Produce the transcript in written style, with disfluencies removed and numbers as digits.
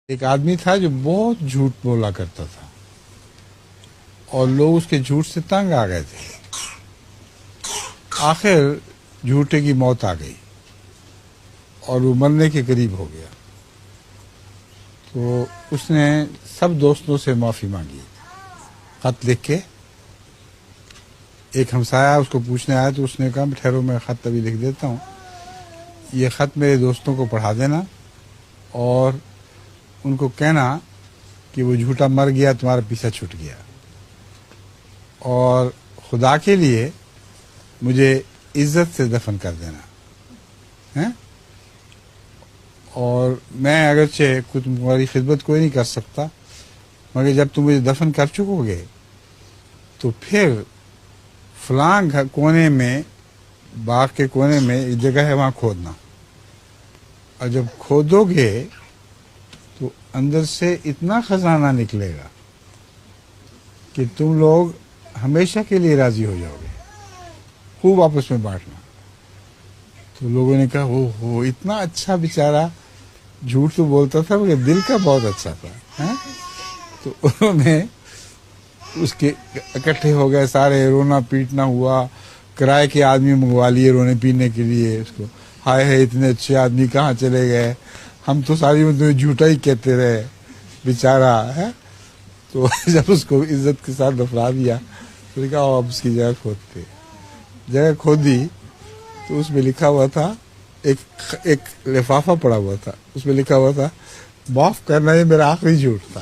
ایک آدمی تھا جو بہت جھوٹ بولا کرتا تھا اور لوگ اس کے جھوٹ سے تنگ آ گئے تھے. آخر جھوٹے کی موت آ گئی اور وہ مرنے کے قریب ہو گیا. تو اس نے سب دوستوں سے معافی مانگی, خط لکھ کے. ایک ہمسایہ اس کو پوچھنے آیا تو اس نے کہا ٹھہرو میں خط ابھی لکھ دیتا ہوں, یہ خط میرے دوستوں کو پڑھا دینا اور ان کو کہنا کہ وہ جھوٹا مر گیا, تمہارا پیچھا چھوٹ گیا, اور خدا کے لیے مجھے عزت سے دفن کر دینا. اور میں اگرچہ کچھ تمہاری خدمت کوئی نہیں کر سکتا, مگر جب تم مجھے دفن کر چکو گے تو پھر فلاں کونے میں, باغ کے کونے میں ایک جگہ ہے, وہاں کھودنا, اور جب کھودو گے تو اندر سے اتنا خزانہ نکلے گا کہ تم لوگ ہمیشہ کے لیے راضی ہو جاؤ گے, خوب آپس میں بانٹنا. تو لوگوں نے کہا وہ اتنا اچھا بیچارہ, جھوٹ تو بولتا تھا مگر دل کا بہت اچھا تھا. تو انہوں نے اس کے اکٹھے ہو گئے سارے, رونا پیٹنا ہوا, کرائے کے آدمی منگوا لیے رونے پینے کے لیے اس کو. ہائے ہے اتنے اچھے آدمی کہاں چلے گئے, ہم تو ساری مدت جھوٹا ہی کہتے رہے بیچارہ ہے. تو جب اس کو عزت کے ساتھ دفنا دیا تو کہا آپ اس کی جگہ کھودتے. جگہ کھودی تو اس میں لکھا ہوا تھا, ایک لفافہ پڑا ہوا تھا, اس میں لکھا ہوا تھا معاف کرنا, یہ میرا آخری جھوٹ تھا.